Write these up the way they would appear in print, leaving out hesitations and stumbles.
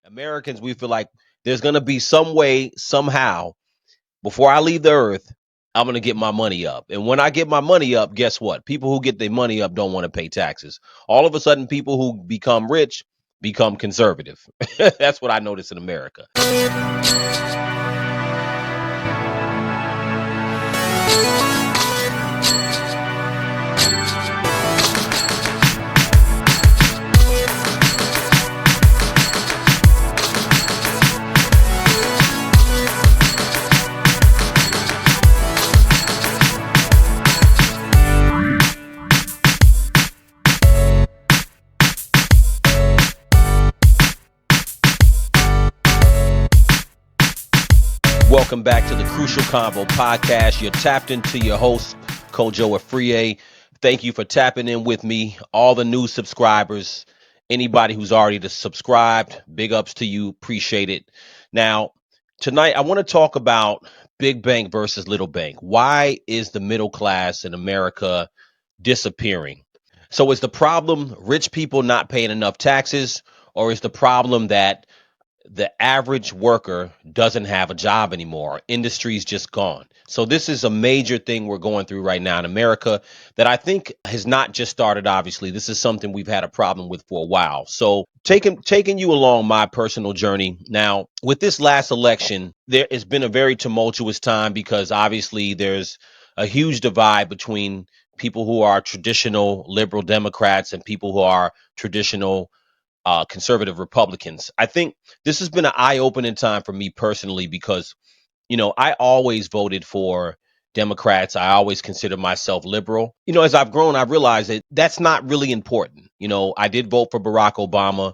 Americans, we feel like there's going to be some way, somehow, before I leave the earth, I'm going to get my money up. And when I get my money up, guess what? People who get their money up don't want to pay taxes. All of a sudden, people who become rich become conservative. That's what I notice in America. Welcome back to the Crucial Convo podcast. You're tapped into your host, Kojo Afriye. Thank you for tapping in with me. All the new subscribers, anybody who's already subscribed, big ups to you. Appreciate it. Now, tonight I want to talk about big bank versus little bank. Why is the middle class in America disappearing? So is the problem rich people not paying enough taxes, or is the problem that the average worker doesn't have a job anymore? Industry's just gone. So this is a major thing we're going through right now in America that I think has not just started. Obviously, this is something we've had a problem with for a while. So taking you along my personal journey. Now, with this last election, there has been a very tumultuous time because obviously there's a huge divide between people who are traditional liberal Democrats and people who are traditional conservative Republicans. I think this has been an eye-opening time for me personally because, I always voted for Democrats. I always considered myself liberal. As I've grown, I've realized that that's not really important. I did vote for Barack Obama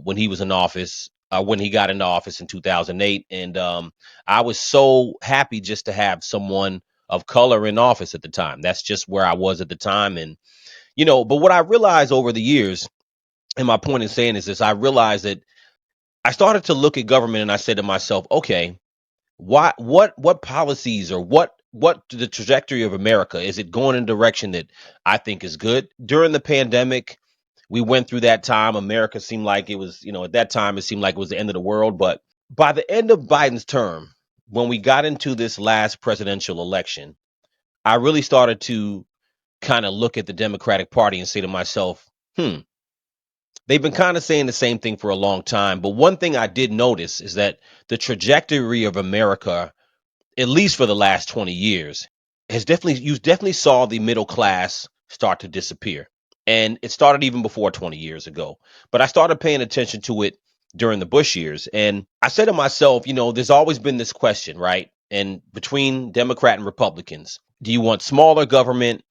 when he was in office, when he got into office in 2008. And I was so happy just to have someone of color in office at the time. That's just where I was at the time. And, but what I realized over the years, and my point in saying is this: I realized that I started to look at government and I said to myself, okay, what policies or what the trajectory of America, is it going in a direction that I think is good? During the pandemic, we went through that time. America seemed like it was, at that time it seemed like it was the end of the world. But by the end of Biden's term, when we got into this last presidential election, I really started to kind of look at the Democratic Party and say to myself, they've been kind of saying the same thing for a long time. But one thing I did notice is that the trajectory of America, at least for the last 20 years, you definitely saw the middle class start to disappear. And it started even before 20 years ago. But I started paying attention to it during the Bush years. And I said to myself, there's always been this question, right? And between Democrat and Republicans, do you want smaller government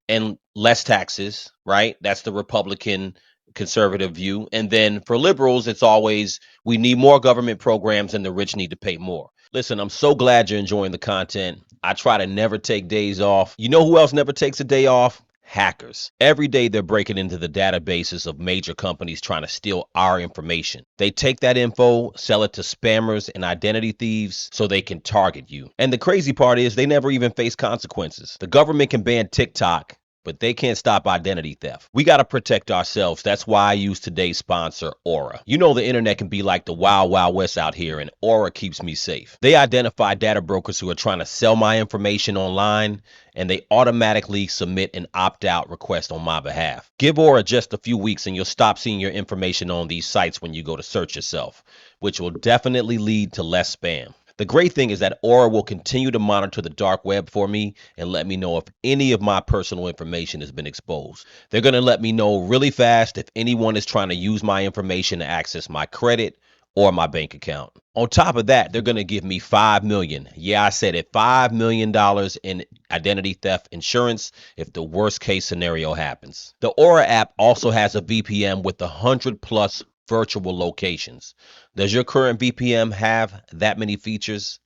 and less taxes, right? That's the Republican conservative view. And then for liberals, it's always we need more government programs and the rich need to pay more. Listen, I'm so glad you're enjoying the content. I try to never take days off. You know who else never takes a day off? Hackers. Every day they're breaking into the databases of major companies trying to steal our information. They take that info, sell it to spammers and identity thieves so they can target you. And the crazy part is they never even face consequences. The government can ban TikTok, but they can't stop identity theft. We got to protect ourselves. That's why I use today's sponsor, Aura. The internet can be like the wild, wild west out here, and Aura keeps me safe. They identify data brokers who are trying to sell my information online, and they automatically submit an opt-out request on my behalf. Give Aura just a few weeks and you'll stop seeing your information on these sites when you go to search yourself, which will definitely lead to less spam. The great thing is that Aura will continue to monitor the dark web for me and let me know if any of my personal information has been exposed. They're going to let me know really fast if anyone is trying to use my information to access my credit or my bank account. On top of that, they're going to give me $5 million. Yeah, I said it, $5 million in identity theft insurance if the worst case scenario happens. The Aura app also has a VPN with 100 plus virtual locations. Does your current VPN have that many features?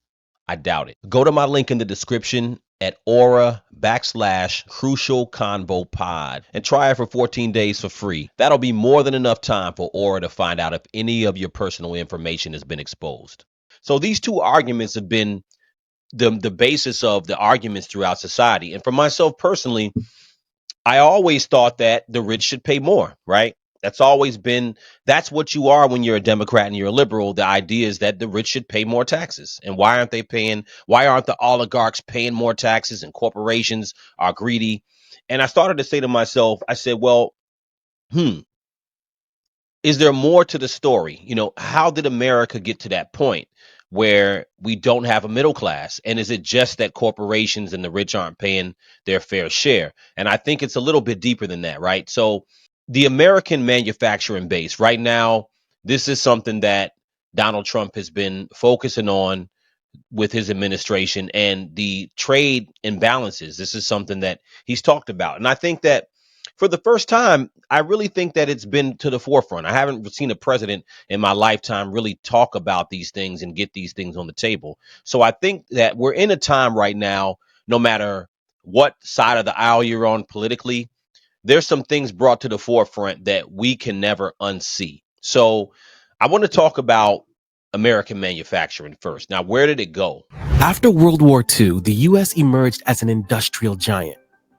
I doubt it. Go to my link in the description at Aura/Crucial Convo Pod and try it for 14 days for free. That'll be more than enough time for Aura to find out if any of your personal information has been exposed. So these two arguments have been the basis of the arguments throughout society. And for myself personally, I always thought that the rich should pay more, right? That's always been, that's what you are when you're a Democrat and you're a liberal. The idea is that the rich should pay more taxes. And why aren't the oligarchs paying more taxes and corporations are greedy? And I started to say to myself, I said, well, hmm, is there more to the story? How did America get to that point where we don't have a middle class? And is it just that corporations and the rich aren't paying their fair share? And I think it's a little bit deeper than that, right? So the American manufacturing base right now, this is something that Donald Trump has been focusing on with his administration, and the trade imbalances. This is something that he's talked about. And I think that for the first time, I really think that it's been to the forefront. I haven't seen a president in my lifetime really talk about these things and get these things on the table. So I think that we're in a time right now, no matter what side of the aisle you're on politically, there's some things brought to the forefront that we can never unsee. So I want to talk about American manufacturing first. Now, where did it go? After World War II, the US emerged as an industrial giant.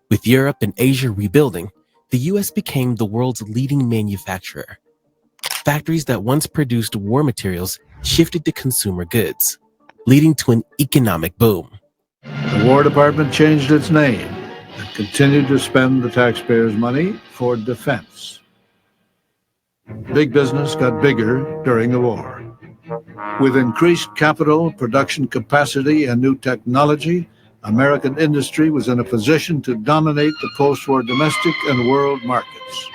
With Europe and Asia rebuilding, the US became the world's leading manufacturer. Factories that once produced war materials shifted to consumer goods, leading to an economic boom. The War Department changed its name and continued to spend the taxpayers' money for defense. Big business got bigger during the war. With increased capital, production capacity, and new technology, American industry was in a position to dominate the post-war domestic and world markets.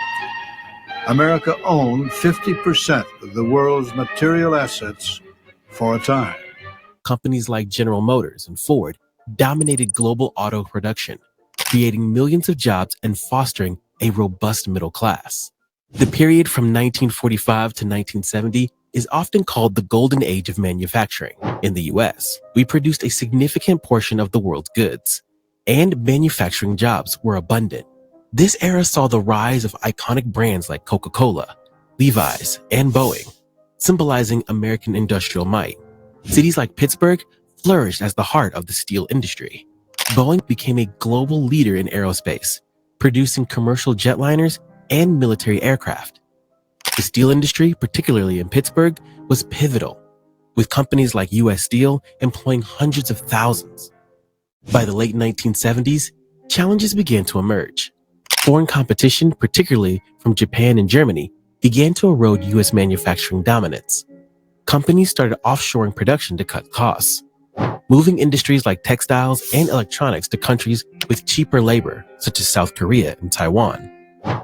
America owned 50% of the world's material assets for a time. Companies like General Motors and Ford dominated global auto production, creating millions of jobs and fostering a robust middle class. The period from 1945 to 1970 is often called the golden age of manufacturing. In the US, we produced a significant portion of the world's goods, and manufacturing jobs were abundant. This era saw the rise of iconic brands like Coca-Cola, Levi's, and Boeing, symbolizing American industrial might. Cities like Pittsburgh flourished as the heart of the steel industry. Boeing became a global leader in aerospace, producing commercial jetliners and military aircraft. The steel industry, particularly in Pittsburgh, was pivotal, with companies like US Steel employing hundreds of thousands. By the late 1970s, challenges began to emerge. Foreign competition, particularly from Japan and Germany, began to erode US manufacturing dominance. Companies started offshoring production to cut costs, moving industries like textiles and electronics to countries with cheaper labor, such as South Korea and Taiwan.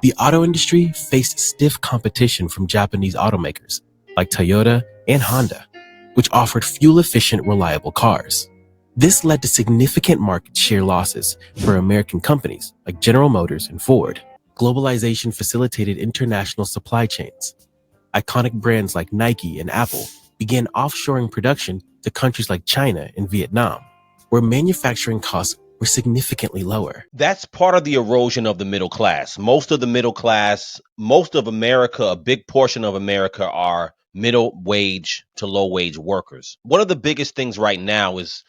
The auto industry faced stiff competition from Japanese automakers like Toyota and Honda, which offered fuel-efficient, reliable cars. This led to significant market share losses for American companies like General Motors and Ford. Globalization facilitated international supply chains. Iconic brands like Nike and Apple began offshoring production to countries like China and Vietnam, where manufacturing costs were significantly lower. That's part of the erosion of the middle class. Most of the middle class, most of America, a big portion of America are middle wage to low wage workers. One of the biggest things right now is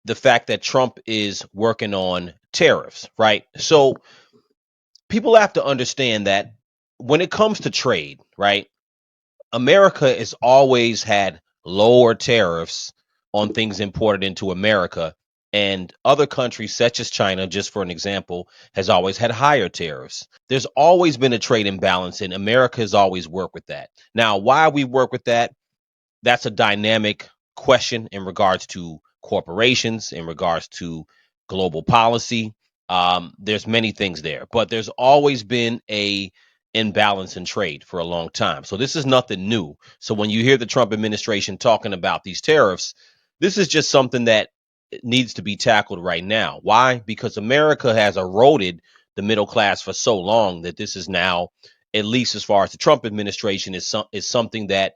the fact that Trump is working on tariffs, right? So people have to understand that when it comes to trade, right? America has always had lower tariffs on things imported into America, and other countries such as China, just for an example, has always had higher tariffs. There's always been a trade imbalance, and America has always worked with that. Now, why we work with that, that's a dynamic question in regards to corporations, in regards to global policy. There's many things there, but there's always been a imbalance in trade for a long time. So this is nothing new. So when you hear the Trump administration talking about these tariffs, this is just something that needs to be tackled right now. Why? Because America has eroded the middle class for so long that this is now, at least as far as the Trump administration, is something that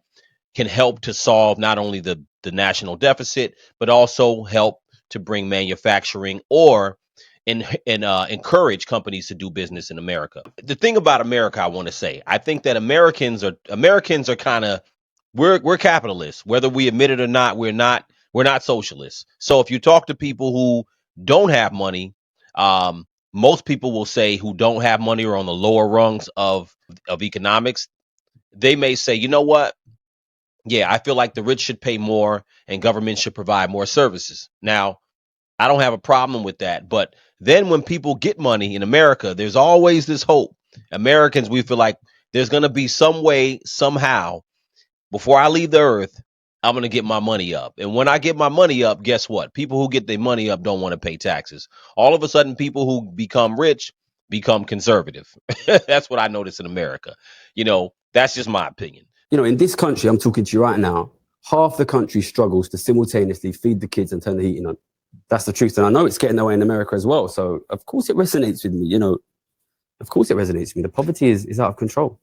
can help to solve not only the national deficit, but also help to bring manufacturing or encourage companies to do business in America. The thing about America, I want to say, I think that Americans are kind of, we're capitalists, whether we admit it or not. We're not socialists. So if you talk to people who don't have money, most people will say who don't have money or on the lower rungs of economics, they may say, you know what? Yeah, I feel like the rich should pay more and government should provide more services. Now, I don't have a problem with that. But then when people get money in America, there's always this hope. Americans, we feel like there's going to be some way, somehow, before I leave the earth, I'm going to get my money up. And when I get my money up, guess what? People who get their money up don't want to pay taxes. All of a sudden, people who become rich become conservative. That's what I notice in America. That's just my opinion. In this country, I'm talking to you right now, half the country struggles to simultaneously feed the kids and turn the heating on. That's the truth. And I know it's getting that way in America as well. So, of course, it resonates with me. Of course it resonates with me. The poverty is out of control.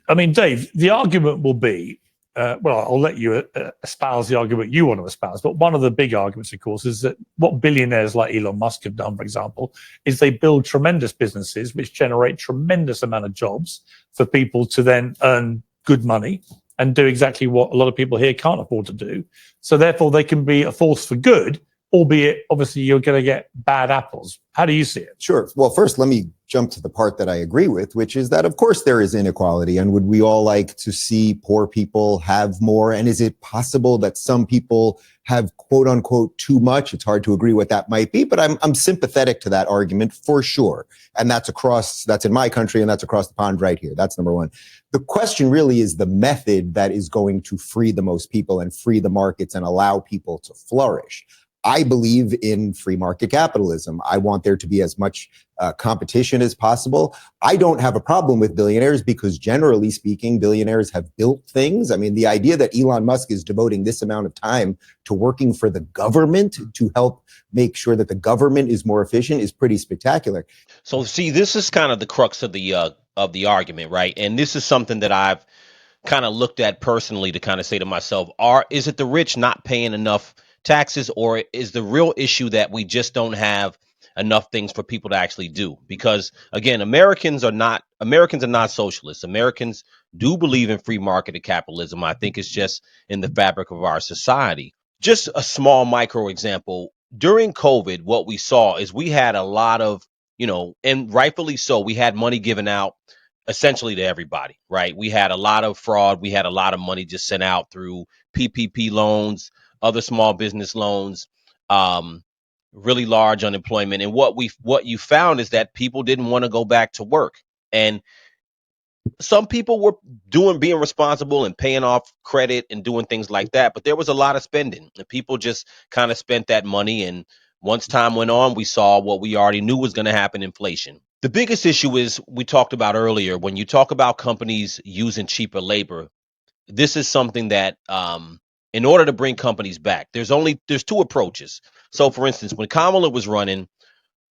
I mean, Dave, the argument will be, I'll let you espouse the argument you want to espouse. But one of the big arguments, of course, is that what billionaires like Elon Musk have done, for example, is they build tremendous businesses which generate tremendous amount of jobs for people to then earn good money and do exactly what a lot of people here can't afford to do. So therefore, they can be a force for good, albeit obviously you're going to get bad apples. How do you see it? Sure. Well, first, let me jump to the part that I agree with, which is that, of course, there is inequality. And would we all like to see poor people have more? And is it possible that some people have, quote unquote, too much? It's hard to agree what that might be, but I'm sympathetic to that argument for sure. And that's in my country, and that's across the pond right here. That's number one. The question really is the method that is going to free the most people and free the markets and allow people to flourish. I believe in free market capitalism. I want there to be as much competition as possible. I don't have a problem with billionaires because, generally speaking, billionaires have built things. I mean, the idea that Elon Musk is devoting this amount of time to working for the government to help make sure that the government is more efficient is pretty spectacular. So, see, this is kind of the crux of the argument, right? And this is something that I've kind of looked at personally to kind of say to myself, is it the rich not paying enough taxes, or is the real issue that we just don't have enough things for people to actually do? Because again, Americans are not socialists. Americans do believe in free market and capitalism. I think it's just in the fabric of our society. Just a small micro example. During COVID, what we saw is we had a lot of, and rightfully so, we had money given out essentially to everybody, right? We had a lot of fraud. We had a lot of money just sent out through PPP loans, other small business loans, really large unemployment. And what you found is that people didn't want to go back to work. And some people were being responsible and paying off credit and doing things like that. But there was a lot of spending, and people just kind of spent that money. And once time went on, we saw what we already knew was going to happen: inflation. The biggest issue is, we talked about earlier, when you talk about companies using cheaper labor, this is something that, in order to bring companies back, there's two approaches. So for instance, when Kamala was running,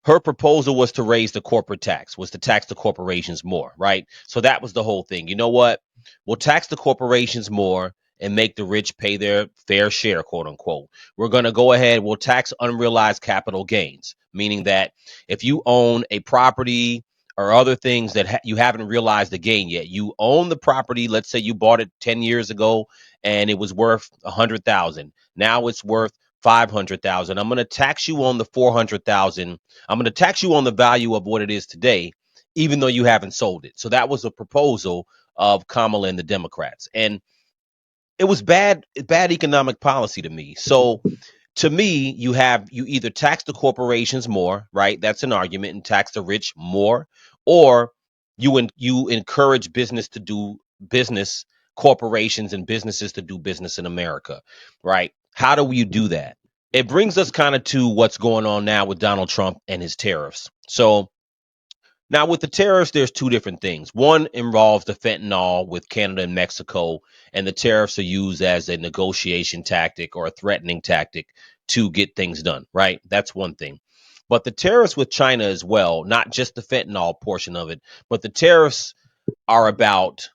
her proposal was to raise the corporate tax, was to tax the corporations more, right? So that was the whole thing. You know what? We'll tax the corporations more and make the rich pay their fair share, quote unquote. We're going to go ahead, we'll tax unrealized capital gains, meaning that if you own a property or other things that you haven't realized the gain yet, you own the property, let's say you bought it 10 years ago and it was worth 100,000. Now it's worth 500,000. I'm going to tax you on the 400,000. I'm going to tax you on the value of what it is today, even though you haven't sold it. So that was a proposal of Kamala and the Democrats. And it was bad economic policy to me. So to me, you either tax the corporations more, right? That's an argument, and tax the rich more, or you encourage business to do business, corporations and businesses to do business in America, right? How do you do that? It brings us kind of to what's going on now with Donald Trump and his tariffs. So now with the tariffs, there's two different things. One involves the fentanyl with Canada and Mexico, and the tariffs are used as a negotiation tactic or a threatening tactic to get things done, right? That's one thing. But the tariffs with China as well, not just the fentanyl portion of it, but the tariffs are about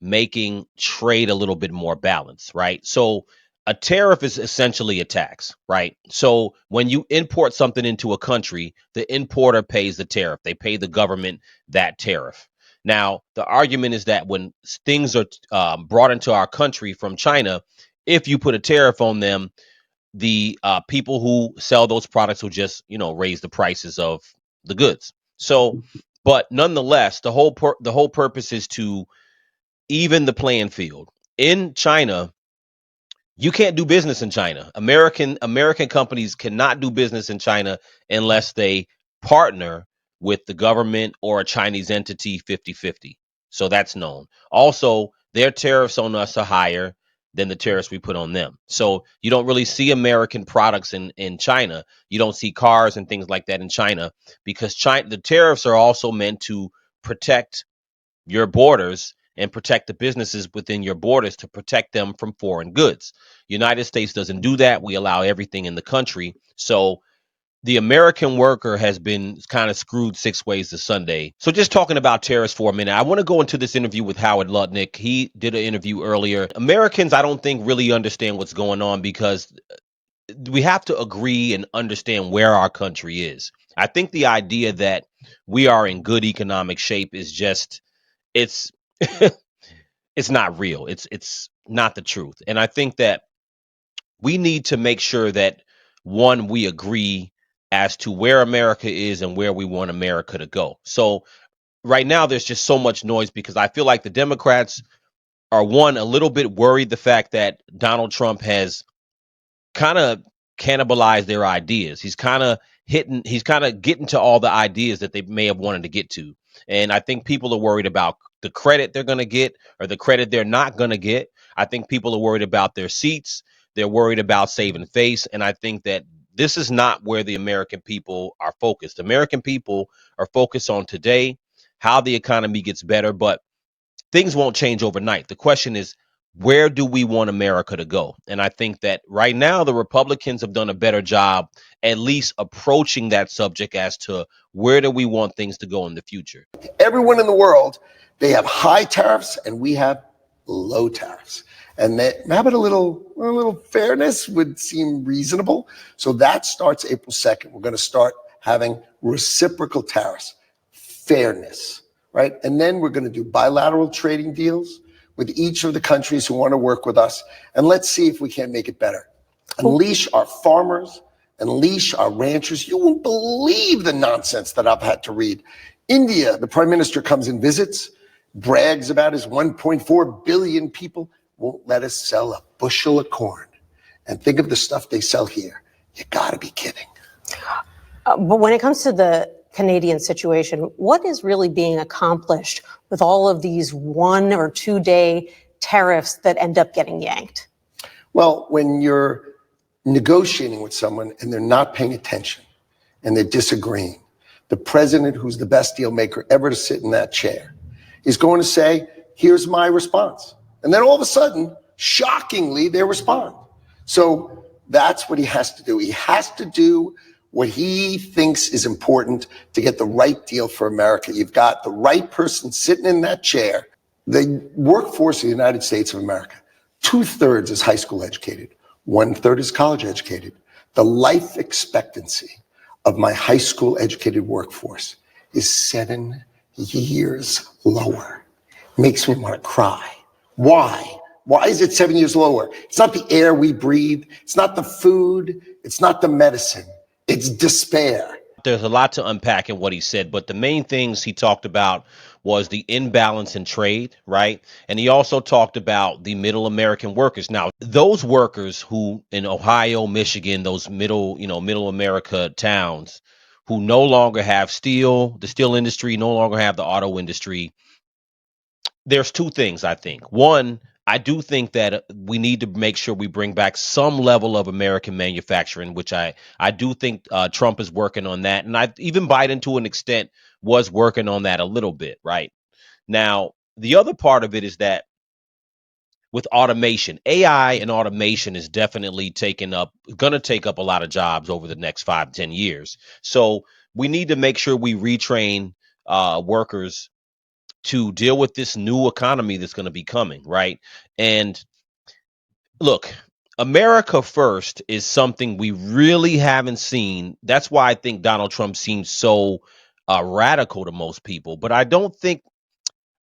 making trade a little bit more balanced, right? So a tariff is essentially a tax, right? So when you import something into a country, the importer pays the tariff. They pay the government that tariff. Now, the argument is that when things are brought into our country from China, if you put a tariff on them, the people who sell those products will just, raise the prices of the goods. So, but nonetheless, the whole purpose is to even the playing field. In China, you can't do business in China. American companies cannot do business in China unless they partner with the government or a Chinese entity 50-50. So that's known. Also, their tariffs on us are higher than the tariffs we put on them. So you don't really see American products in China. You don't see cars and things like that in China because the tariffs are also meant to protect your borders and protect the businesses within your borders to protect them from foreign goods. United States doesn't do that. We allow everything in the country. So the American worker has been kind of screwed six ways to Sunday. So just talking about tariffs for a minute, I want to go into this interview with Howard Lutnick. He did an interview earlier. Americans, I don't think really understand what's going on because we have to agree and understand where our country is. I think the idea that we are in good economic shape is just it's it's not real. It's not the truth. And I think that we need to make sure that one, we agree as to where America is and where we want America to go. So right now there's just so much noise because I feel like the Democrats are one a little bit worried the fact that Donald Trump has kind of cannibalized their ideas. He's kind of getting to all the ideas that they may have wanted to get to. And I think people are worried about the credit they're going to get or the credit they're not going to get. I think people are worried about their seats. They're worried about saving face. And I think that this is not where the American people are focused. American people are focused on today, how the economy gets better, but things won't change overnight. The question is, where do we want America to go? And I think that right now the Republicans have done a better job at least approaching that subject as to where do we want things to go in the future. Everyone in the world, they have high tariffs and we have low tariffs. And that having a little fairness would seem reasonable. So that starts April 2nd. We're going to start having reciprocal tariffs, fairness, right? And then we're going to do bilateral trading deals with each of the countries who want to work with us. And let's see if we can't make it better. Unleash our farmers, unleash our ranchers. You won't believe the nonsense that I've had to read. India, the prime minister comes and visits, brags about his 1.4 billion people, won't let us sell a bushel of corn. And think of the stuff they sell here. You gotta be kidding. But when it comes to the Canadian situation, what is really being accomplished with all of these 1 or 2 day tariffs that end up getting yanked? Well, when you're negotiating with someone and they're not paying attention and they're disagreeing, the president, who's the best deal maker ever to sit in that chair, is going to say, here's my response. And then all of a sudden, shockingly, they respond. So that's what he has to do. He has to do what he thinks is important to get the right deal for America. You've got the right person sitting in that chair. The workforce of the United States of America, 2/3 is high school educated, 1/3 is college educated. The life expectancy of my high school educated workforce is 7 years lower. Makes me want to cry. Why? Why is it 7 years lower? It's not the air we breathe. It's not the food. It's not the medicine. It's despair. There's a lot to unpack in what he said, but the main things he talked about was the imbalance in trade, right? And he also talked about the middle American workers. Now, those workers who in Ohio, Michigan, those middle America towns who no longer have steel, the steel industry, no longer have the auto industry, there's two things I think. One, I do think that we need to make sure we bring back some level of American manufacturing, which I do think Trump is working on that, and I even Biden to an extent was working on that a little bit. Right now, the other part of it is that with automation, AI and automation is definitely going to take up a lot of jobs over the next 5-10 years. So we need to make sure we retrain workers to deal with this new economy that's going to be coming, right? And look, America first is something we really haven't seen. That's why I think Donald Trump seems so radical to most people. But I don't think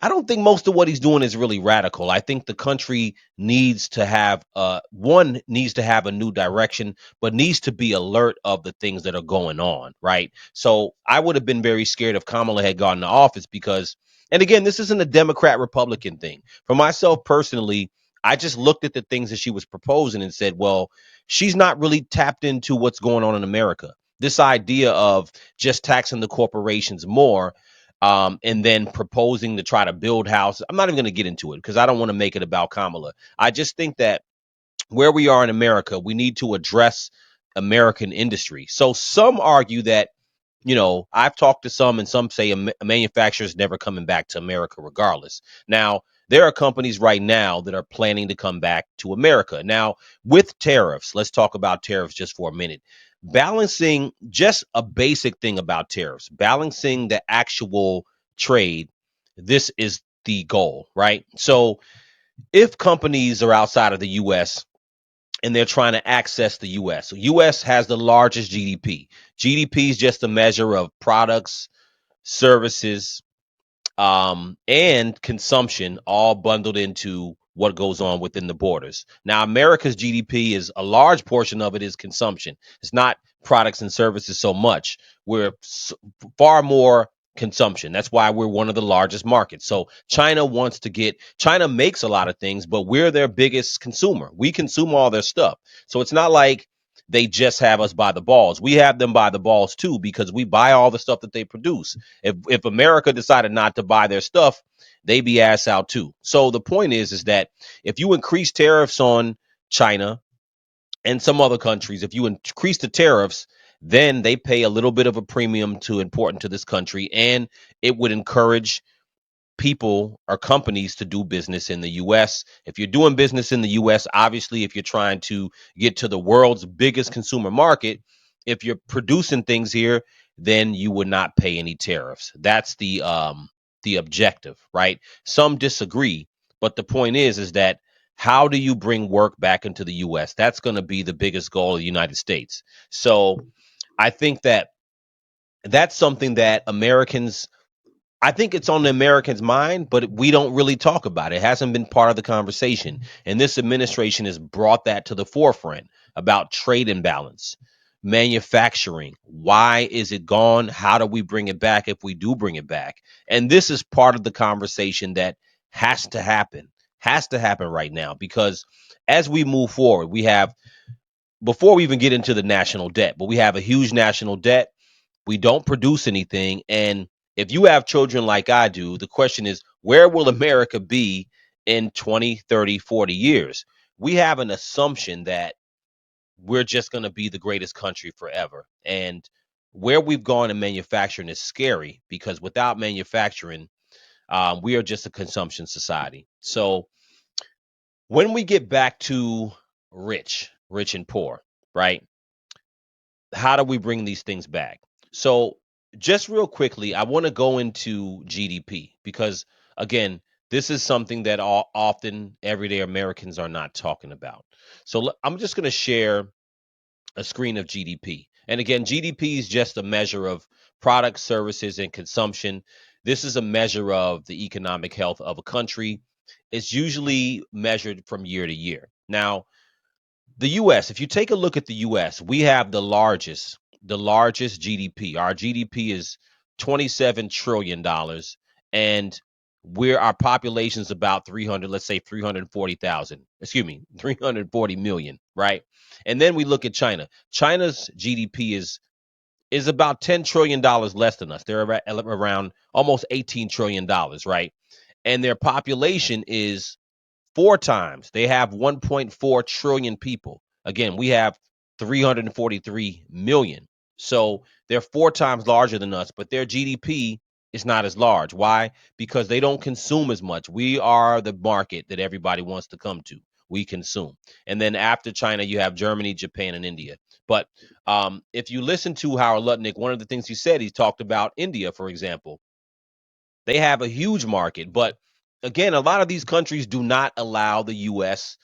I don't think most of what he's doing is really radical. I think the country needs to have one needs to have a new direction, but needs to be alert of the things that are going on, right? So I would have been very scared if Kamala had gotten to office because, and again, this isn't a Democrat Republican thing. For myself personally, I just looked at the things that she was proposing and said, well, she's not really tapped into what's going on in America. This idea of just taxing the corporations more, and then proposing to try to build houses. I'm not even going to get into it because I don't want to make it about Kamala. I just think that where we are in America, we need to address American industry. So some argue that, I've talked to some, and some say a manufacturer is never coming back to America regardless. Now, there are companies right now that are planning to come back to America. Now, with tariffs, let's talk about tariffs just for a minute. Balancing just a basic thing about tariffs, balancing the actual trade, this is the goal, right? So, if companies are outside of the US and they're trying to access the US. So US has the largest GDP. GDP is just a measure of products, services, and consumption all bundled into what goes on within the borders. Now, America's GDP is a large portion of it is consumption. It's not products and services so much. We're far more consumption. That's why we're one of the largest markets. So China makes a lot of things, but we're their biggest consumer. We consume all their stuff. So it's not like they just have us by the balls. We have them by the balls too because we buy all the stuff that they produce. If America decided not to buy their stuff, they be ass out too. So the point is that if you increase tariffs on China and some other countries, if you increase the tariffs, then they pay a little bit of a premium to import into this country, and it would encourage people or companies to do business in the US. If you're doing business in the US, obviously, if you're trying to get to the world's biggest consumer market, if you're producing things here, then you would not pay any tariffs. That's the objective, right? Some disagree, but the point is that how do you bring work back into the US? That's going to be the biggest goal of the United States. So I think that that's something that I think it's on the Americans' mind, but we don't really talk about it. It hasn't been part of the conversation. And this administration has brought that to the forefront about trade imbalance, manufacturing. Why is it gone? How do we bring it back if we do bring it back? And this is part of the conversation that has to happen right now because as we move forward, before we even get into the national debt, but we have a huge national debt. We don't produce anything. And if you have children like I do, the question is, where will America be in 20, 30, 40 years? We have an assumption that we're just going to be the greatest country forever. And where we've gone in manufacturing is scary because without manufacturing, we are just a consumption society. So when we get back to rich and poor, right? How do we bring these things back? So, just real quickly, I want to go into GDP because, again, this is something that often everyday Americans are not talking about. So, I'm just going to share a screen of GDP. And again, GDP is just a measure of products, services, and consumption. This is a measure of the economic health of a country. It's usually measured from year to year. Now, the US, if you take a look at the US, we have the largest GDP. Our GDP is $27 trillion dollars, and our population is about 300, let's say 340,000. Excuse me, 340 million, right? And then we look at China. China's GDP is about $10 trillion dollars less than us. They're around almost $18 trillion dollars, right? And their population is four times. They have 1.4 trillion people. Again, we have 343 million. So they're four times larger than us, but their GDP is not as large. Why? Because they don't consume as much. We are the market that everybody wants to come to. We consume. And then after China, you have Germany, Japan, and India. But if you listen to Howard Lutnick, one of the things he said, he talked about India, for example. They have a huge market, but again, a lot of these countries do not allow the US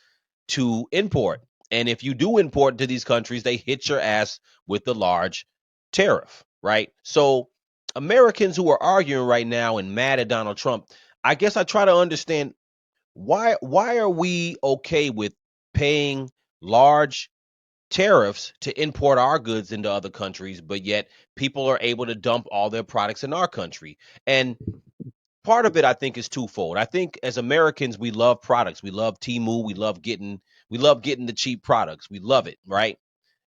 to import. And if you do import to these countries, they hit your ass with the large tariff, right? So Americans who are arguing right now and mad at Donald Trump, I guess I try to understand why are we okay with paying large tariffs to import our goods into other countries, but yet people are able to dump all their products in our country. And part of it, I think, is twofold. I think as Americans, we love products. We love Temu. We love getting the cheap products. We love it, right?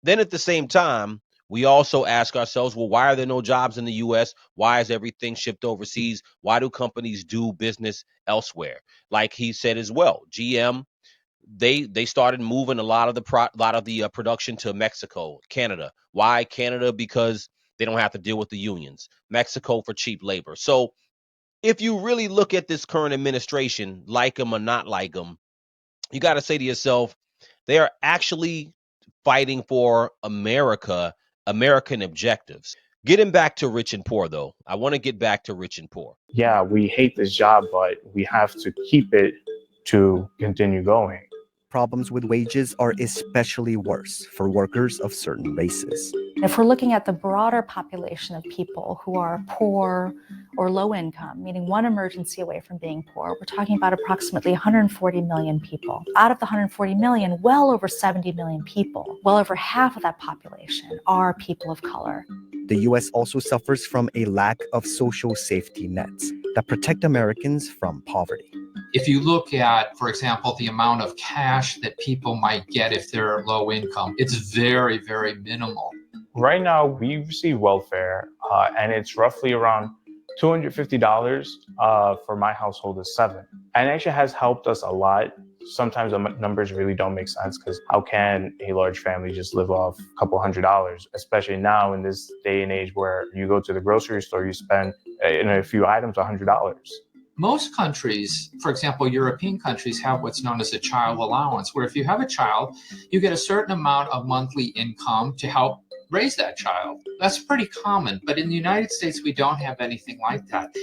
Then at the same time, we also ask ourselves, well, why are there no jobs in the US? Why is everything shipped overseas? Why do companies do business elsewhere? Like he said as well, GM, they started moving a lot of the production to Mexico, Canada. Why Canada? Because they don't have to deal with the unions. Mexico for cheap labor. So if you really look at this current administration, like them or not like them, you got to say to yourself, they are actually fighting for American objectives. Getting back to rich and poor, though, I want to get back to rich and poor. Yeah, we hate this job, but we have to keep it to continue going. Problems with wages are especially worse for workers of certain races. If we're looking at the broader population of people who are poor or low income, meaning one emergency away from being poor, we're talking about approximately 140 million people. Out of the 140 million, well over 70 million people, well over half of that population are people of color. The U.S. also suffers from a lack of social safety nets that protect Americans from poverty. If you look at, for example, the amount of cash that people might get if they're low income, it's very, very minimal. Right now, we receive welfare, and it's roughly around $250 for my household of 7. And it actually has helped us a lot. Sometimes the numbers really don't make sense because how can a large family just live off a couple $100s, especially now in this day and age where you go to the grocery store, you spend in a few items $100. Most countries, for example, European countries, have what's known as a child allowance, where if you have a child, you get a certain amount of monthly income to help raise that child. That's pretty common. But in the United States, we don't have anything like that.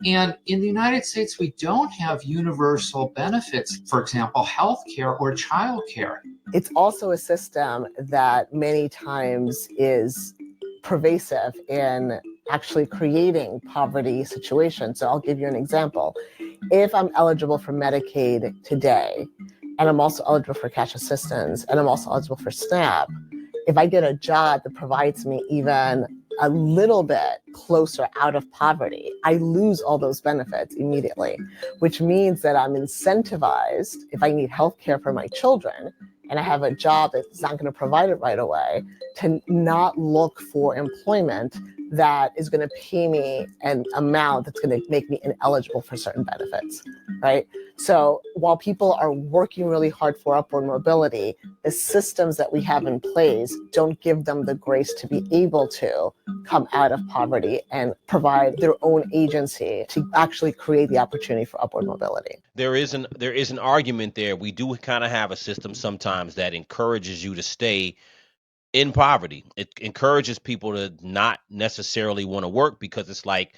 And in the United States, we don't have universal benefits, for example, health care or child care. It's also a system that many times is pervasive in actually creating poverty situations. So I'll give you an example. If I'm eligible for Medicaid today, and I'm also eligible for cash assistance, and I'm also eligible for SNAP, if I get a job that provides me even a little bit closer out of poverty, I lose all those benefits immediately, which means that I'm incentivized, if I need health care for my children, and I have a job that's not going to provide it right away, to not look for employment that is going to pay me an amount that's going to make me ineligible for certain benefits, right? So while people are working really hard for upward mobility, the systems that we have in place don't give them the grace to be able to come out of poverty and provide their own agency to actually create the opportunity for upward mobility. There is an argument there. We do kind of have a system sometimes that encourages you to stay in poverty. It encourages people to not necessarily want to work because it's like,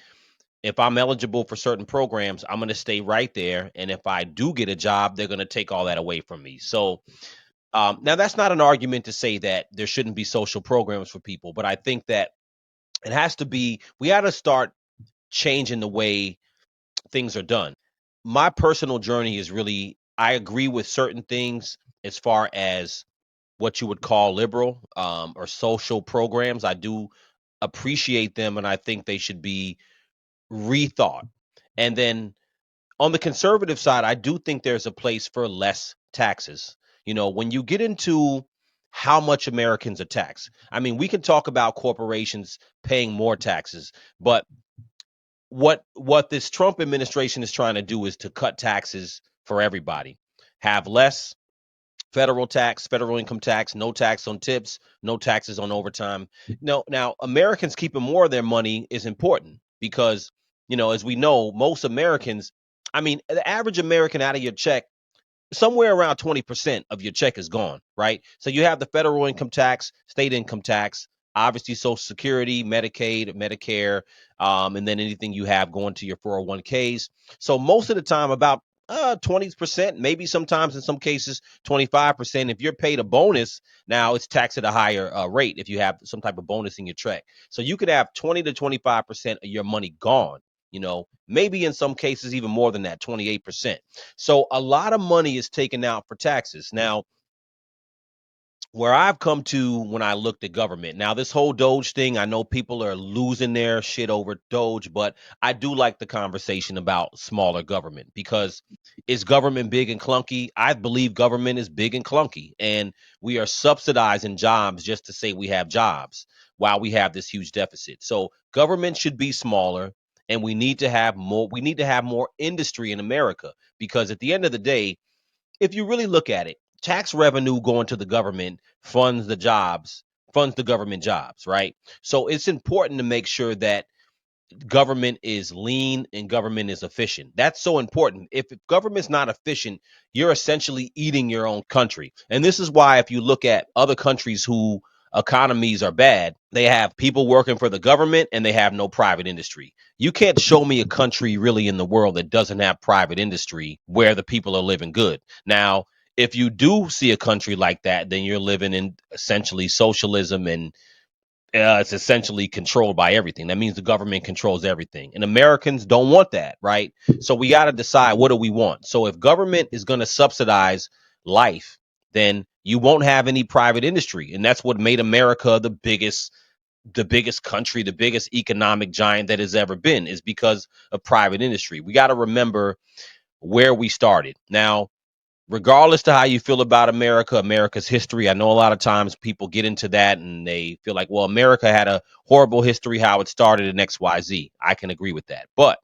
if I'm eligible for certain programs, I'm going to stay right there. And if I do get a job, they're going to take all that away from me. So now that's not an argument to say that there shouldn't be social programs for people, but I think that it has to be, we got to start changing the way things are done. My personal journey is really, I agree with certain things as far as what you would call liberal or social programs. I do appreciate them, and I think they should be rethought. And then on the conservative side, I do think there's a place for less taxes. You know, when you get into how much Americans are taxed, I mean, we can talk about corporations paying more taxes, but what this Trump administration is trying to do is to cut taxes for everybody, have less federal tax, federal income tax, no tax on tips, no taxes on overtime. No, now Americans keeping more of their money is important because, you know, as we know, most Americans, I mean, the average American out of your check, somewhere around 20% of your check is gone, right? So you have the federal income tax, state income tax, obviously Social Security, Medicaid, Medicare, and then anything you have going to your 401ks. So most of the time, about 20%, maybe sometimes in some cases 25%. If you're paid a bonus, now it's taxed at a higher rate if you have some type of bonus in your check. So you could have 20 to 25% of your money gone. maybe in some cases even more than that, 28%. So a lot of money is taken out for taxes. Now, where I've come to when I looked at government. Now, this whole Doge thing, I know people are losing their shit over Doge, but I do like the conversation about smaller government, because is government big and clunky? I believe government is big and clunky, and we are subsidizing jobs just to say we have jobs while we have this huge deficit. So government should be smaller, and we need to have more. We need to have more industry in America, because at the end of the day, if you really look at it, tax revenue going to the government funds the government jobs, right? So it's important to make sure that government is lean and government is efficient. That's so important. If government's not efficient, you're essentially eating your own country. And this is why, if you look at other countries who economies are bad, they have people working for the government and they have no private industry. You can't show me a country really in the world that doesn't have private industry where the people are living good. Now, if you do see a country like that, then you're living in essentially socialism, and it's essentially controlled by everything. That means the government controls everything. And Americans don't want that, right? So we got to decide, what do we want? So if government is going to subsidize life, then you won't have any private industry. And that's what made America the biggest country, the biggest economic giant that has ever been, is because of private industry. We got to remember where we started. Now, regardless to how you feel about America's history, I know a lot of times people get into that and they feel like, well, America had a horrible history, how it started in XYZ. I can agree with that. But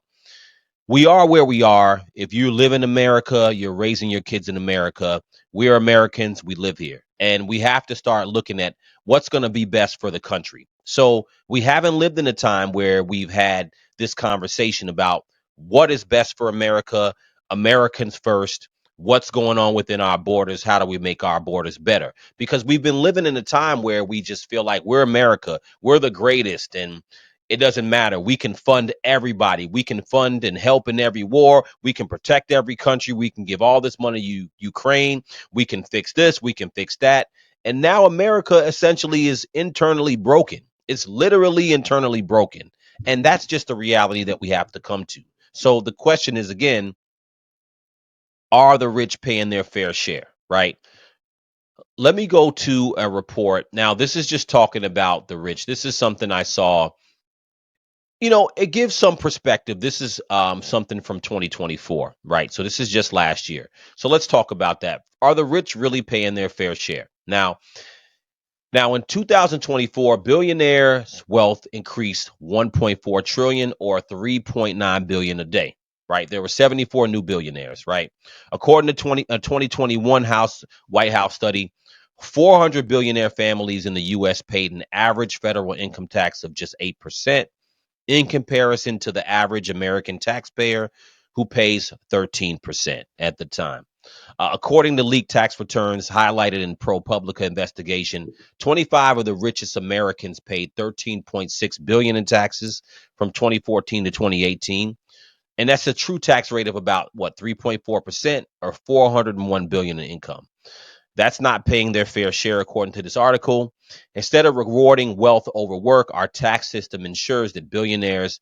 we are where we are. If you live in America, you're raising your kids in America. We're Americans. We live here. And we have to start looking at what's going to be best for the country. So we haven't lived in a time where we've had this conversation about what is best for America, Americans first, what's going on within our borders, how do we make our borders better? Because we've been living in a time where we just feel like we're America, we're the greatest, and it doesn't matter. We can fund everybody. We can fund and help in every war. We can protect every country. We can give all this money to Ukraine. We can fix this. We can fix that. And now America essentially is internally broken. It's literally internally broken. And that's just the reality that we have to come to. So the question is, again, are the rich paying their fair share, right? Let me go to a report. Now, this is just talking about the rich. This is something I saw. It gives some perspective. This is something from 2024, right? So this is just last year. So let's talk about that. Are the rich really paying their fair share? Now in 2024, billionaires' wealth increased 1.4 trillion, or 3.9 billion a day, right? There were 74 new billionaires, right? According to a 2021 White House study, 400 billionaire families in the U.S. paid an average federal income tax of just 8%. In comparison to the average American taxpayer, who pays 13% at the time. According to leaked tax returns highlighted in ProPublica investigation, 25 of the richest Americans paid 13.6 billion in taxes from 2014 to 2018. And that's a true tax rate of about 3.4%, or 401 billion in income. That's not paying their fair share, according to this article. Instead of rewarding wealth over work, our tax system ensures that billionaires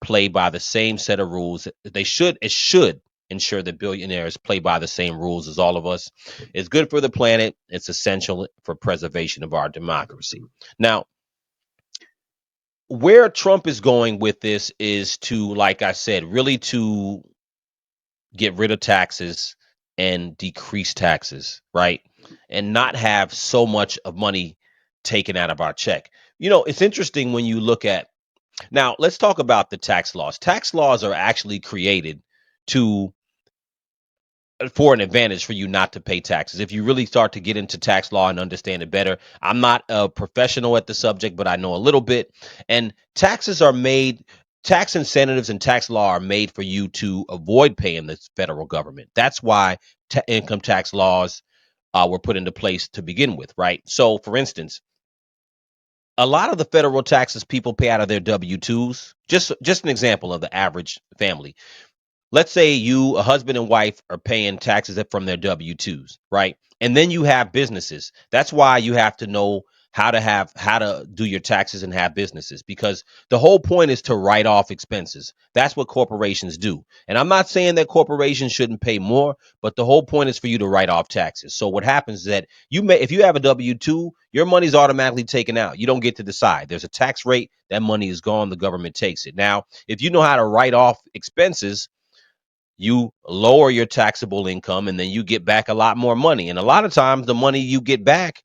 play by the same set of rules. It should ensure that billionaires play by the same rules as all of us. It's good for the planet. It's essential for preservation of our democracy. Now, where Trump is going with this is to, like I said, really to get rid of taxes and decrease taxes, right? And not have so much of money taken out of our check. It's interesting when you look at, now let's talk about the tax laws. Tax laws are actually created to for an advantage for you not to pay taxes. If you really start to get into tax law and understand it better, I'm not a professional at the subject, but I know a little bit. And tax incentives and tax law are made for you to avoid paying the federal government. That's why income tax laws were put into place to begin with, right? So, for instance, a lot of the federal taxes people pay out of their W-2s. Just an example of the average family. Let's say a husband and wife, are paying taxes from their W-2s, right? And then you have businesses. That's why you have to know how to do your taxes and have businesses, because the whole point is to write off expenses. That's what corporations do. And I'm not saying that corporations shouldn't pay more, but the whole point is for you to write off taxes. So what happens is that if you have a W-2, your money's automatically taken out. You don't get to decide. There's a tax rate, that money is gone, the government takes it. Now, if you know how to write off expenses, you lower your taxable income and then you get back a lot more money. And a lot of times the money you get back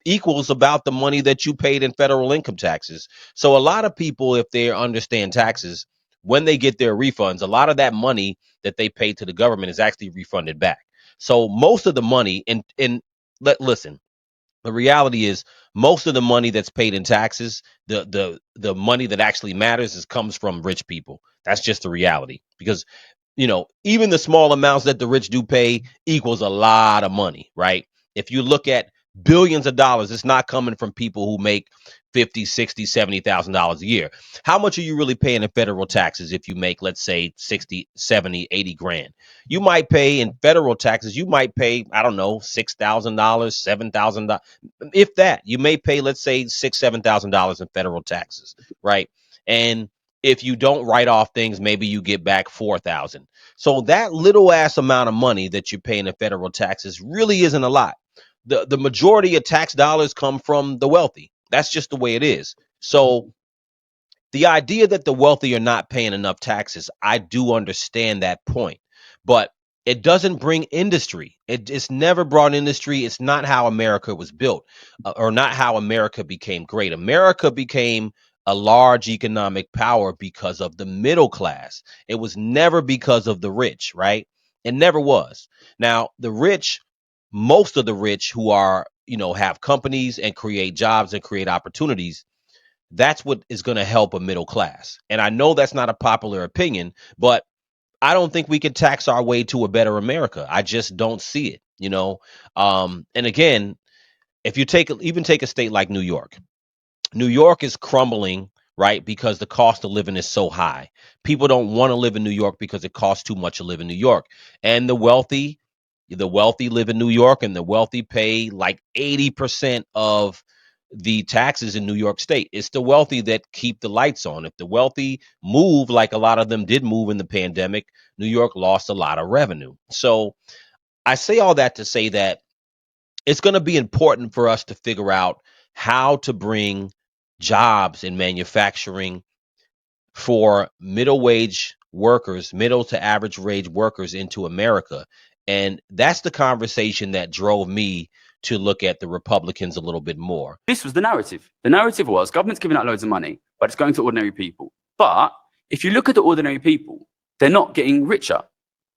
equals about the money that you paid in federal income taxes. So a lot of people, if they understand taxes, when they get their refunds, a lot of that money that they pay to the government is actually refunded back. So most of the money listen, the reality is most of the money that's paid in taxes, the money that actually matters comes from rich people. That's just the reality, because even the small amounts that the rich do pay equals a lot of money, right? If you look at billions of dollars, it's not coming from people who make 50, 60, $70,000 a year. How much are you really paying in federal taxes if you make, let's say, 60, 70, 80 grand? You might pay in federal taxes, you might pay, I don't know, $6,000, $7,000. If that, you may pay, let's say, $6,000, $7,000 in federal taxes, right? And if you don't write off things, maybe you get back 4,000. So that little ass amount of money that you're paying in federal taxes really isn't a lot. The majority of tax dollars come from the wealthy. That's just the way it is. So the idea that the wealthy are not paying enough taxes, I do understand that point, but it doesn't bring industry. It's never brought industry. It's not how America was built, or not how America became great. America became a large economic power because of the middle class. It was never because of the rich, right? It never was. Now, the rich, most of the rich who are, have companies and create jobs and create opportunities, that's what is going to help a middle class. And I know that's not a popular opinion, but I don't think we can tax our way to a better America. I just don't see it. And again, if you even take a state like New York, New York is crumbling, right? Because the cost of living is so high. People don't want to live in New York because it costs too much to live in New York. And the wealthy live in New York, and the wealthy pay like 80% of the taxes in New York State. It's the wealthy that keep the lights on. If the wealthy move, like a lot of them did move in the pandemic, New York lost a lot of revenue. So I say all that to say that it's going to be important for us to figure out how to bring jobs in manufacturing for middle wage workers, middle to average wage workers into America. And that's the conversation that drove me to look at the Republicans a little bit more. This was the narrative. The narrative was government's giving out loads of money, but it's going to ordinary people. But if you look at the ordinary people, they're not getting richer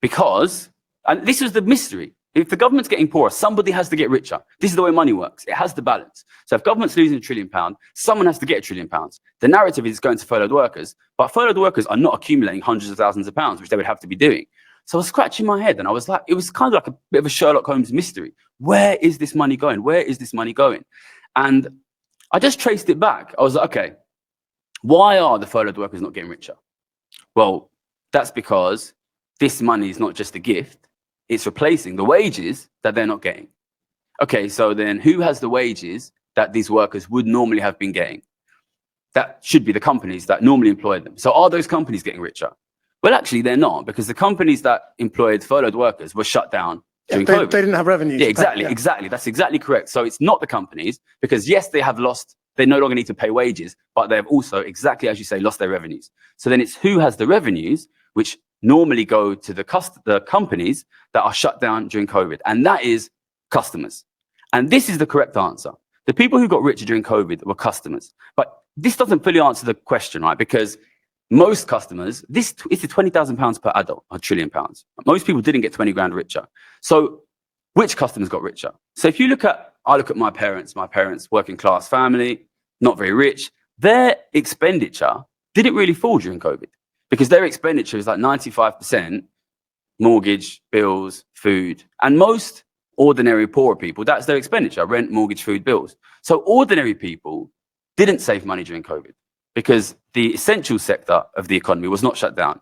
because, and this was the mystery. If the government's getting poorer, somebody has to get richer. This is the way money works. It has the balance. So if government's losing £1 trillion, someone has to get £1 trillion. The narrative is going to furloughed workers, but furloughed workers are not accumulating hundreds of thousands of pounds, which they would have to be doing. So I was scratching my head and I was like, it was kind of like a bit of a Sherlock Holmes mystery. Where is this money going? Where is this money going? And I just traced it back. I was like, okay, why are the furloughed workers not getting richer? Well, that's because this money is not just a gift. It's replacing the wages that they're not getting. Okay, so then who has the wages that these workers would normally have been getting? That should be the companies that normally employ them. So are those companies getting richer? Well, actually, they're not, because the companies that employed furloughed workers were shut down during COVID. They didn't have revenue. Yeah, exactly, exactly. That's exactly correct. So it's not the companies, because yes, they have lost, they no longer need to pay wages, but they have also, exactly as you say, lost their revenues. So then it's who has the revenues, which normally go to the companies that are shut down during COVID. And that is customers. And this is the correct answer. The people who got richer during COVID were customers. But this doesn't fully answer the question, right? Because most customers, it's £20,000 per adult, £1 trillion. Most people didn't get 20 grand richer. So which customers got richer? So if I look at my parents, working class family, not very rich, their expenditure didn't really fall during COVID, because their expenditure is like 95% mortgage, bills, food. And most ordinary poor people, that's their expenditure: rent, mortgage, food, bills. So ordinary people didn't save money during COVID because the essential sector of the economy was not shut down.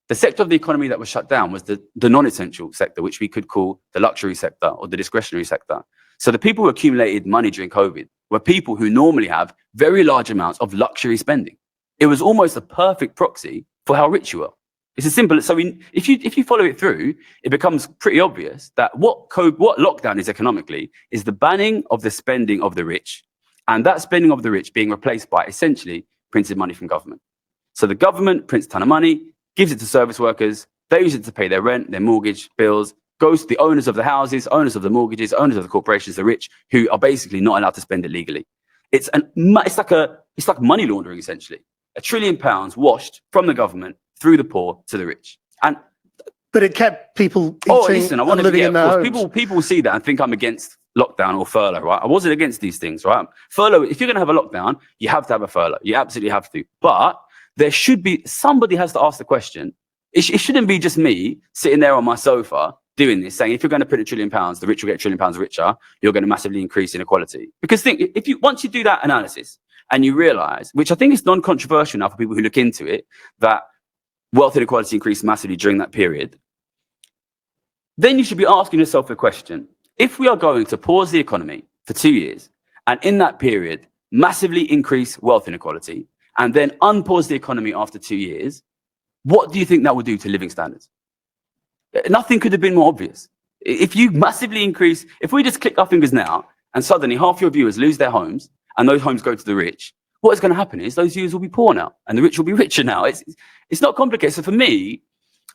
The sector of the economy that was shut down was the non-essential sector, which we could call the luxury sector or the discretionary sector. So the people who accumulated money during COVID were people who normally have very large amounts of luxury spending. It was almost a perfect proxy for how rich you were. It's as simple. So if you follow it through, it becomes pretty obvious that what lockdown is economically is the banning of the spending of the rich, and that spending of the rich being replaced by essentially printed money from government. So the government prints a ton of money, gives it to service workers, they use it to pay their rent, their mortgage, bills, goes to the owners of the houses, owners of the mortgages, owners of the corporations, the rich, who are basically not allowed to spend it legally. It's like money laundering, essentially. £1 trillion washed from the government through the poor to the rich. But it kept people listen, I want to living in their homes. People see that and think I'm against lockdown or furlough, right? I wasn't against these things, right? Furlough, if you're going to have a lockdown, you have to have a furlough. You absolutely have to. But there should be, somebody has to ask the question. It shouldn't be just me sitting there on my sofa doing this, saying if you're going to print £1 trillion, the rich will get £1 trillion richer, you're going to massively increase inequality. Because once you do that analysis and you realize, which I think is non-controversial now for people who look into it, that wealth inequality increased massively during that period, then you should be asking yourself the question, if we are going to pause the economy for 2 years and in that period massively increase wealth inequality and then unpause the economy after 2 years, what do you think that will do to living standards? Nothing could have been more obvious. If you massively increase, if we just click our fingers now and suddenly half your viewers lose their homes and those homes go to the rich, what is going to happen is those viewers will be poor now and the rich will be richer now. It's not complicated. So for me,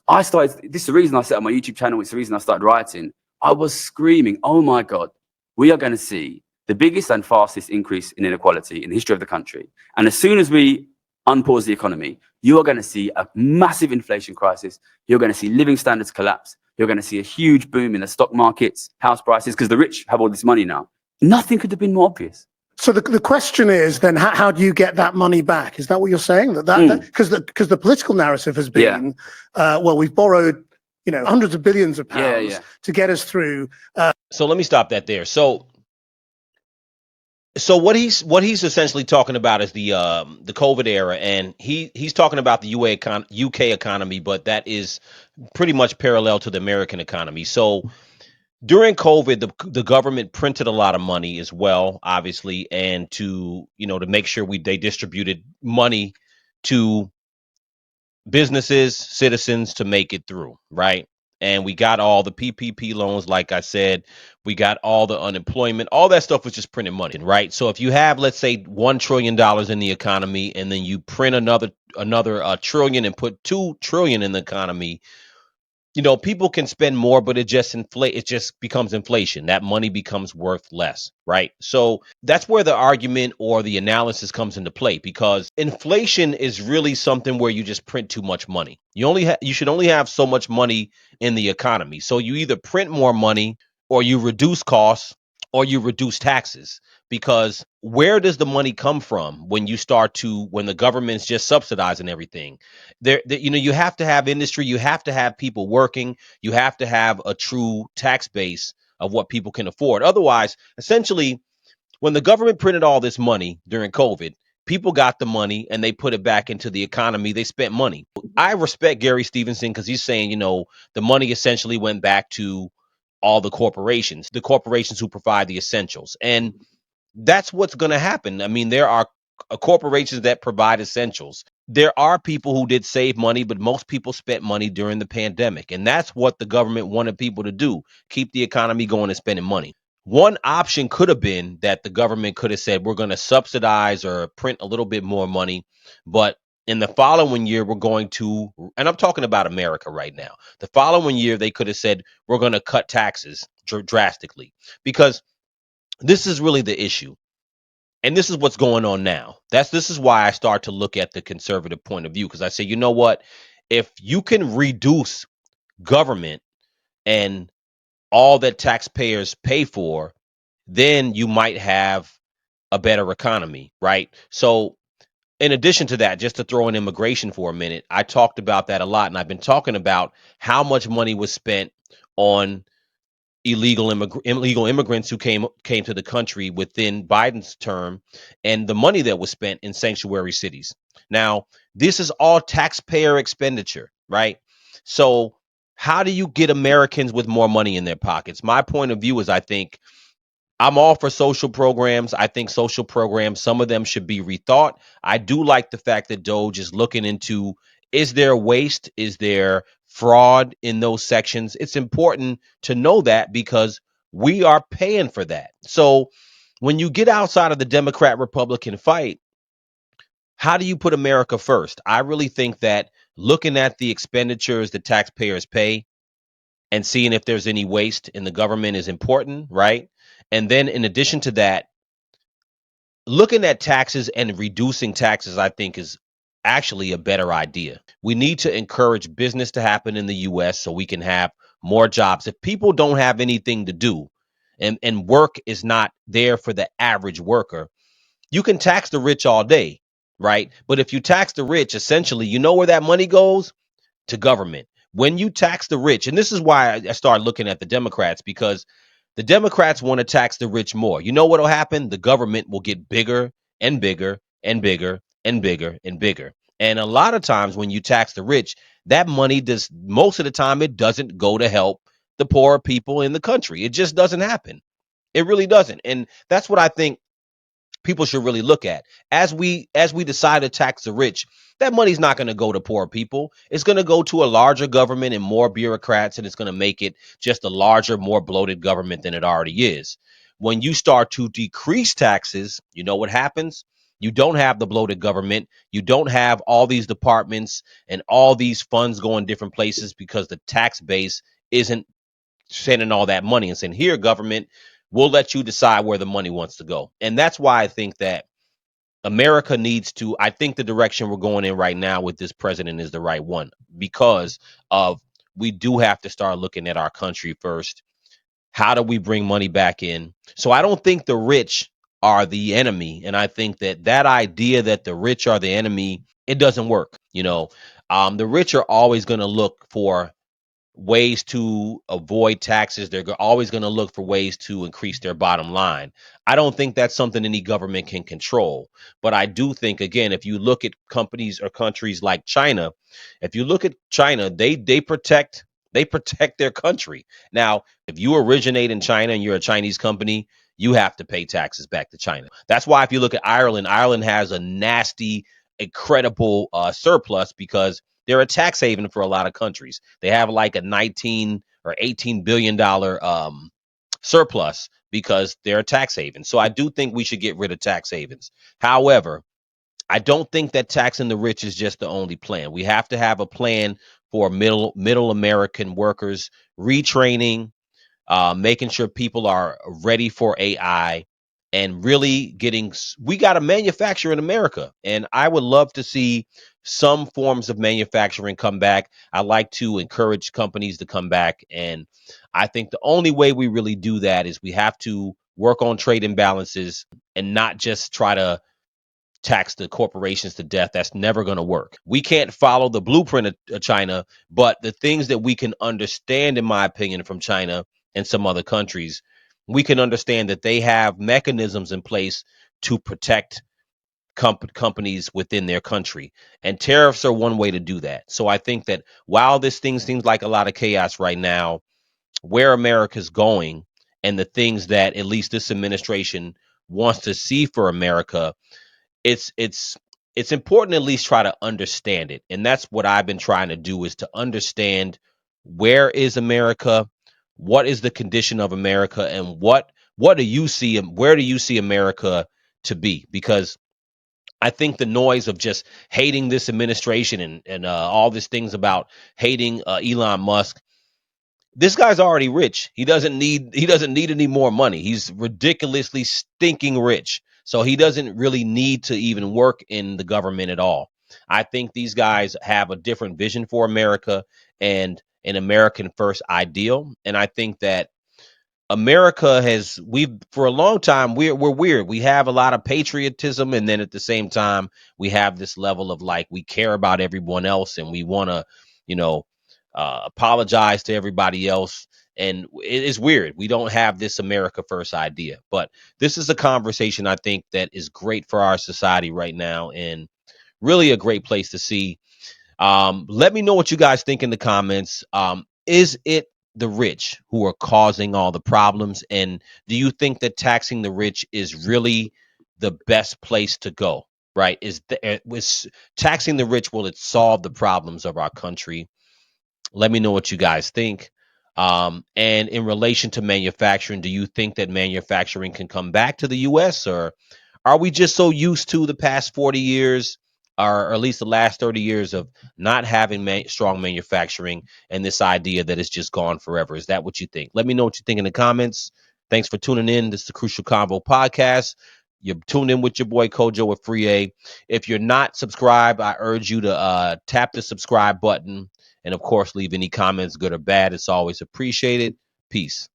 this is the reason I set up my YouTube channel. It's the reason I started writing. I was screaming, oh my God, we are going to see the biggest and fastest increase in inequality in the history of the country. And as soon as we unpause the economy, you are going to see a massive inflation crisis. You're going to see living standards collapse. You're going to see a huge boom in the stock markets, house prices, because the rich have all this money now. Nothing could have been more obvious. So the question is then, how do you get that money back? Is that what you're saying? Because the political narrative has been, well, we've borrowed hundreds of billions of pounds to get us through. So let me stop that there. So what he's essentially talking about is the COVID era, and he's talking about the UK economy, but that is pretty much parallel to the American economy. So during COVID, the government printed a lot of money as well, obviously, and to make sure they distributed money to businesses, citizens to make it through, right? And we got all the PPP loans, like I said, we got all the unemployment, all that stuff was just printing money, right? So if you have, let's say, $1 trillion in the economy, and then you print another trillion and put $2 trillion in the economy, people can spend more, but it just becomes inflation. That money becomes worth less, right? So that's where the argument or the analysis comes into play, because inflation is really something where you just print too much money. You should only have so much money in the economy. So you either print more money, or you reduce costs, or you reduce taxes. Because where does the money come from when the government's just subsidizing everything? You have to have industry, you have to have people working, you have to have a true tax base of what people can afford. Otherwise, essentially, when the government printed all this money during COVID, people got the money and they put it back into the economy. They spent money. I respect Gary Stevenson because he's saying, the money essentially went back to all the corporations who provide the essentials. And that's what's going to happen. I mean, there are corporations that provide essentials. There are people who did save money, but most people spent money during the pandemic. And that's what the government wanted people to do, keep the economy going and spending money. One option could have been that the government could have said, we're going to subsidize or print a little bit more money, but in the following year, we're going to, and I'm talking about America right now, the following year, they could have said, we're going to cut taxes drastically, because this is really the issue. And this is what's going on now. This is why I start to look at the conservative point of view, because I say, you know what? If you can reduce government and all that taxpayers pay for, then you might have a better economy, right? So in addition to that, just to throw in immigration for a minute, I talked about that a lot, and I've been talking about how much money was spent on illegal immigrants who came to the country within Biden's term, and the money that was spent in sanctuary cities. Now, this is all taxpayer expenditure, right? So how do you get Americans with more money in their pockets? My point of view is, I think I'm all for social programs. I think social programs, some of them should be rethought. I do like the fact that Doge is looking into, is there waste? Is there fraud in those sections? It's important to know that because we are paying for that. So when you get outside of the Democrat Republican fight, how do you put America first? I really think that looking at the expenditures that taxpayers pay and seeing if there's any waste in the government is important, right? And then in addition to that, looking at taxes and reducing taxes, I think, is actually a better idea. We need to encourage business to happen in the US so we can have more jobs. If people don't have anything to do and work is not there for the average worker, you can tax the rich all day, right? But if you tax the rich, essentially, you know where that money goes? To government. When you tax the rich, and this is why I started looking at the Democrats, because the Democrats want to tax the rich more. You know what will happen? The government will get bigger and bigger and bigger and bigger and bigger. And a lot of times when you tax the rich, that money does, most of the time, it doesn't go to help the poor people in the country. It just doesn't happen. It really doesn't. And that's what I think people should really look at as we decide to tax the rich. That money's not going to go to poor people. It's going to go to a larger government and more bureaucrats, and it's going to make it just a larger, more bloated government than it already is. When you start to decrease taxes, you know what happens? You don't have the bloated government. You don't have all these departments and all these funds going different places because the tax base isn't sending all that money and saying, here, government, we'll let you decide where the money wants to go. And that's why I think that America needs to, I think the direction we're going in right now with this president is the right one, because of, we do have to start looking at our country first. How do we bring money back in? So I don't think the rich are the enemy. And I think that that idea that the rich are the enemy, it doesn't work. The rich are always going to look for ways to avoid taxes. They're always going to look for ways to increase their bottom line. I don't think that's something any government can control. But I do think, again, if you look at companies or countries like China, if you look at China, they protect their country. Now, if you originate in China and you're a Chinese company, you have to pay taxes back to China. That's why if you look at Ireland, Ireland has a nasty, incredible surplus because they're a tax haven for a lot of countries. They have like a 19 or 18 billion dollar surplus because they're a tax haven. So I do think we should get rid of tax havens. However, I don't think that taxing the rich is just the only plan. We have to have a plan for middle American workers, retraining, making sure people are ready for AI, and really we got to manufacture in America. And I would love to see some forms of manufacturing come back. I like to encourage companies to come back. And I think the only way we really do that is we have to work on trade imbalances and not just try to tax the corporations to death. That's never going to work. We can't follow the blueprint of China, but the things that we can understand, in my opinion, from China and some other countries, we can understand that they have mechanisms in place to protect companies within their country. And tariffs are one way to do that. So I think that while this thing seems like a lot of chaos right now, where America's going and the things that at least this administration wants to see for America, it's important to at least try to understand it. And that's what I've been trying to do, is to understand, where is America, what is the condition of America, and what do you see, where do you see America to be? Because I think the noise of just hating this administration and all these things about hating Elon Musk, this guy's already rich. He doesn't need any more money. He's ridiculously stinking rich. So he doesn't really need to even work in the government at all. I think these guys have a different vision for America and an American first ideal. And I think that America we've for a long time, we're weird. We have a lot of patriotism, and then at the same time, we have this level of, like, we care about everyone else and we want to, you know, apologize to everybody else. And it is weird. We don't have this America first idea. But this is a conversation I think that is great for our society right now, and really a great place to see. Let me know what you guys think in the comments. Is it the rich who are causing all the problems? And do you think that taxing the rich is really the best place to go? Right? Was taxing the rich, will it solve the problems of our country? Let me know what you guys think. And in relation to manufacturing, do you think that manufacturing can come back to the U.S., or are we just so used to the past 40 years, or at least the last 30 years of not having strong manufacturing, and this idea that it's just gone forever? Is that what you think? Let me know what you think in the comments. Thanks for tuning in. This is the Crucial Convo Podcast. You're tuned in with your boy Kojo with Free A. If you're not subscribed, I urge you to tap the subscribe button. And of course, leave any comments, good or bad. It's always appreciated. Peace.